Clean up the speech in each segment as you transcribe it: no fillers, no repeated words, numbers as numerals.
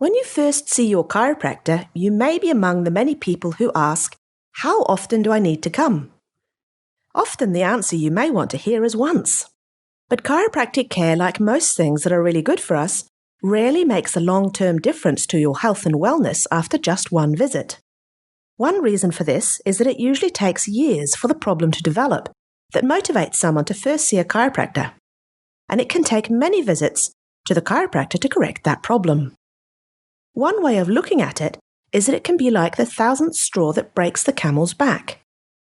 When you first see your chiropractor, you may be among the many people who ask, "How often do I need to come?" Often the answer you may want to hear is once. But chiropractic care, like most things that are really good for us, rarely makes a long-term difference to your health and wellness after just one visit. One reason for this is that it usually takes years for the problem to develop that motivates someone to first see a chiropractor. And it can take many visits to the chiropractor to correct that problem. One way of looking at it is that it can be like the thousandth straw that breaks the camel's back.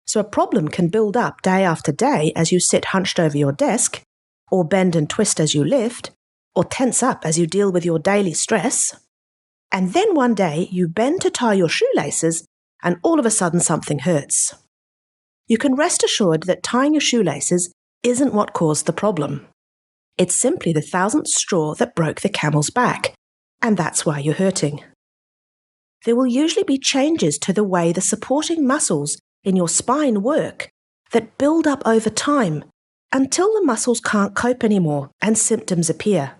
So a problem can build up day after day as you sit hunched over your desk, or bend and twist as you lift, or tense up as you deal with your daily stress. And then one day you bend to tie your shoelaces and all of a sudden something hurts. You can rest assured that tying your shoelaces isn't what caused the problem. It's simply the thousandth straw that broke the camel's back, and that's why you're hurting. There will usually be changes to the way the supporting muscles in your spine work that build up over time until the muscles can't cope anymore and symptoms appear.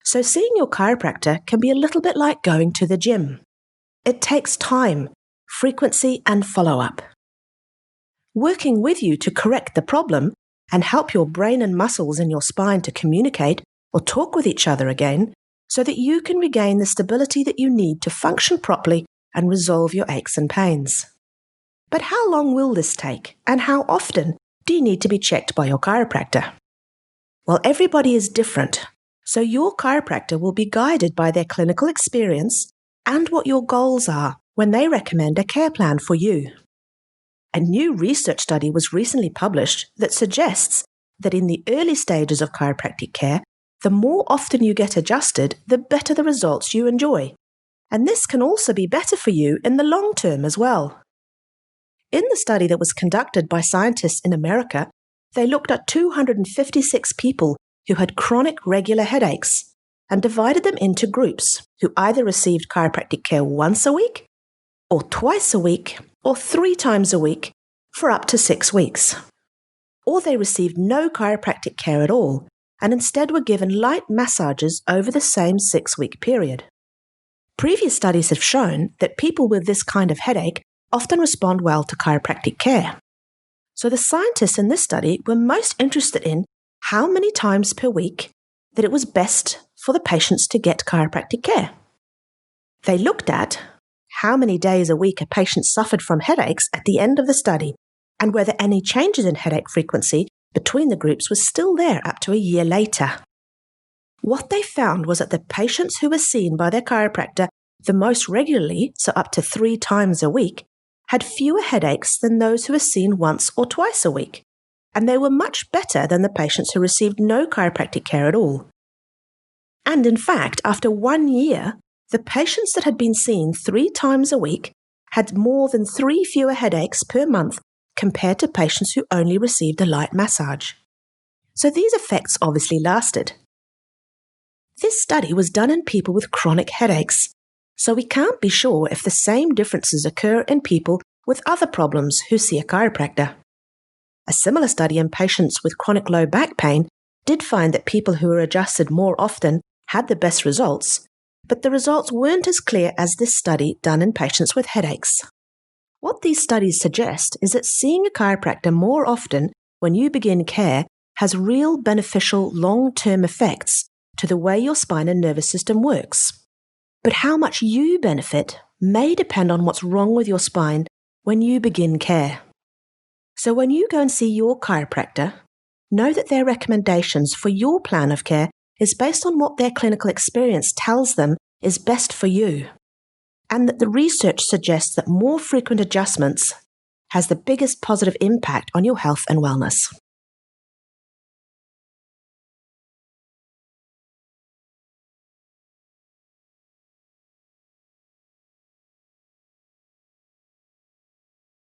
So seeing your chiropractor can be a little bit like going to the gym. It takes time, frequency, and follow-up. Working with you to correct the problem and help your brain and muscles in your spine to communicate or talk with each other again so that you can regain the stability that you need to function properly and resolve your aches and pains. But how long will this take, and how often do you need to be checked by your chiropractor? Well, everybody is different, so your chiropractor will be guided by their clinical experience and what your goals are when they recommend a care plan for you. A new research study was recently published that suggests that in the early stages of chiropractic care, the more often you get adjusted, the better the results you enjoy. And this can also be better for you in the long term as well. In the study that was conducted by scientists in America, they looked at 256 people who had chronic regular headaches and divided them into groups who either received chiropractic care once a week, or twice a week, or 3 times a week for up to 6 weeks. Or they received no chiropractic care at all and instead were given light massages over the same 6-week period. Previous studies have shown that people with this kind of headache often respond well to chiropractic care. So the scientists in this study were most interested in how many times per week that it was best for the patients to get chiropractic care. They looked at how many days a week a patient suffered from headaches at the end of the study and whether any changes in headache frequency between the groups was still there up to a year later. What they found was that the patients who were seen by their chiropractor the most regularly, so up to 3 times a week, had fewer headaches than those who were seen once or twice a week, and they were much better than the patients who received no chiropractic care at all. And in fact, after 1 year, the patients that had been seen 3 times a week had more than 3 fewer headaches per month compared to patients who only received a light massage. So these effects obviously lasted. This study was done in people with chronic headaches, so we can't be sure if the same differences occur in people with other problems who see a chiropractor. A similar study in patients with chronic low back pain did find that people who were adjusted more often had the best results, but the results weren't as clear as this study done in patients with headaches. What these studies suggest is that seeing a chiropractor more often when you begin care has real beneficial long-term effects to the way your spine and nervous system works. But how much you benefit may depend on what's wrong with your spine when you begin care. So when you go and see your chiropractor, know that their recommendations for your plan of care is based on what their clinical experience tells them is best for you, and that the research suggests that more frequent adjustments has the biggest positive impact on your health and wellness.